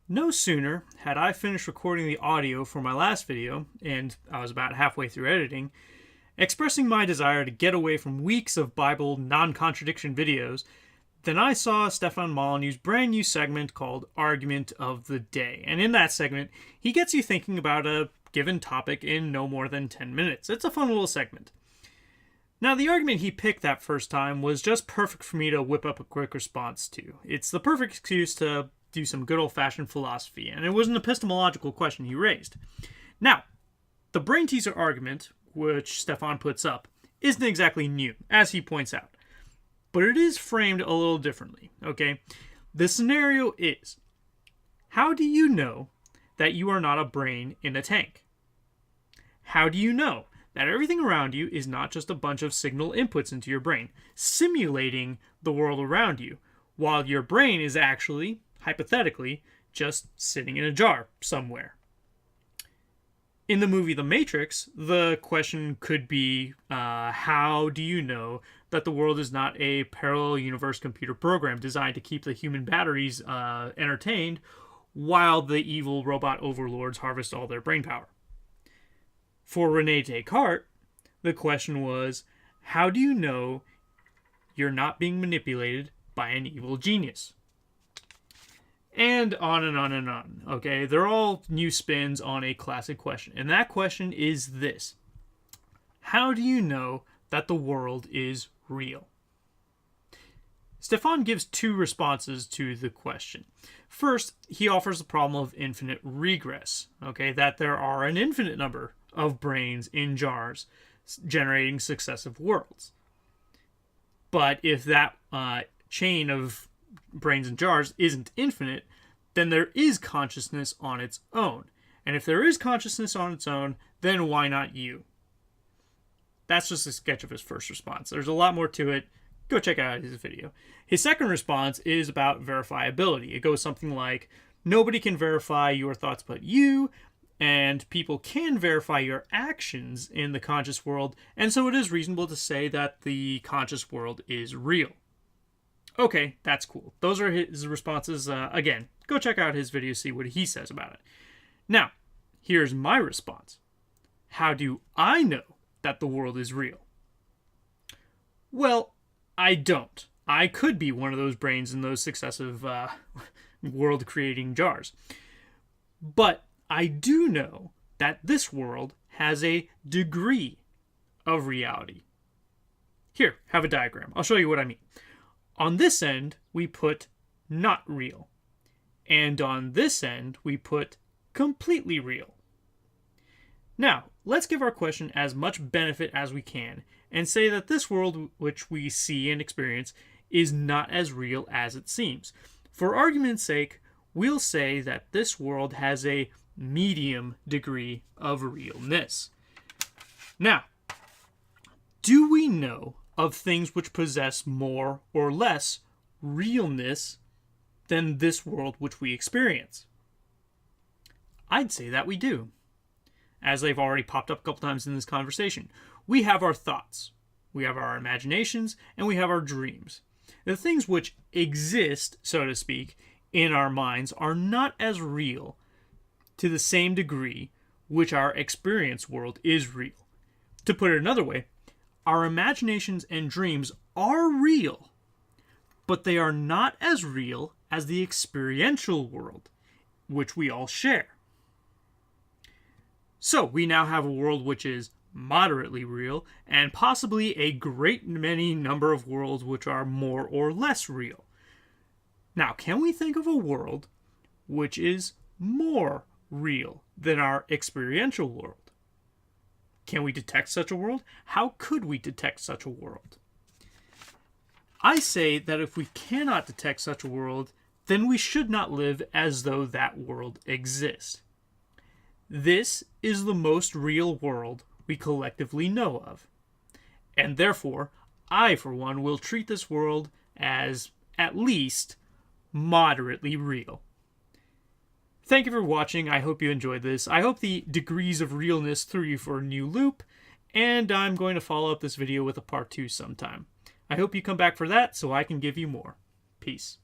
No sooner had I finished recording the audio for my last video, and I was about halfway through editing, expressing my desire to get away from weeks of Bible non-contradiction videos, then I saw Stephan Molyneux's brand new segment called Argument of the Day. And in that segment, he gets you thinking about a given topic in no more than 10 minutes. It's a fun little segment. Now, the argument he picked that first time was just perfect for me to whip up a quick response to. It's the perfect excuse to do some good old-fashioned philosophy, and it was an epistemological question he raised. Now, the brain teaser argument, which Stephan puts up, isn't exactly new, as he points out. But it is framed a little differently, okay? The scenario is, how do you know that you are not a brain in a tank? How do you know that everything around you is not just a bunch of signal inputs into your brain, simulating the world around you, while your brain is actually, hypothetically, just sitting in a jar somewhere? In the movie The Matrix, the question could be, how do you know that the world is not a parallel universe computer program designed to keep the human batteries entertained while the evil robot overlords harvest all their brain power? For Rene Descartes, the question was, how do you know you're not being manipulated by an evil genius? And on and on and on, okay? They're all new spins on a classic question. And that question is this. How do you know that the world is real? Stephan gives two responses to the question. First, he offers the problem of infinite regress, okay? That there are an infinite number of brains in jars generating successive worlds. But if that chain of brains in jars isn't infinite, then there is consciousness on its own. And if there is consciousness on its own, then why not you? That's just a sketch of his first response. There's a lot more to it. Go check out his video. His second response is about verifiability. It goes something like, nobody can verify your thoughts but you, and people can verify your actions in the conscious world, and so it is reasonable to say that the conscious world is real. Okay, that's cool. Those are his responses. Again, go check out his video, see what he says about it. Now, here's my response. How do I know that the world is real? Well, I don't. I could be one of those brains in those successive world-creating jars. But I do know that this world has a degree of reality. Here, have a diagram. I'll show you what I mean. On this end, we put not real. And on this end, we put completely real. Now, let's give our question as much benefit as we can and say that this world which we see and experience is not as real as it seems. For argument's sake, we'll say that this world has a medium degree of realness. Now, do we know of things which possess more or less realness than this world which we experience? I'd say that we do. As they've already popped up a couple times in this conversation, we have our thoughts, we have our imaginations, and we have our dreams. The things which exist, so to speak, in our minds are not as real to the same degree which our experience world is real. To put it another way, our imaginations and dreams are real, but they are not as real as the experiential world, which we all share. So we now have a world which is moderately real, and possibly a great many number of worlds which are more or less real. Now, can we think of a world which is more real than our experiential world? Can we detect such a world? How could we detect such a world? I say that if we cannot detect such a world, then we should not live as though that world exists. This is the most real world we collectively know of. And therefore, I, for one, will treat this world as at least moderately real. Thank you for watching. I hope you enjoyed this. I hope the degrees of realness threw you for a new loop, and I'm going to follow up this video with a part 2 sometime. I hope you come back for that so I can give you more. Peace.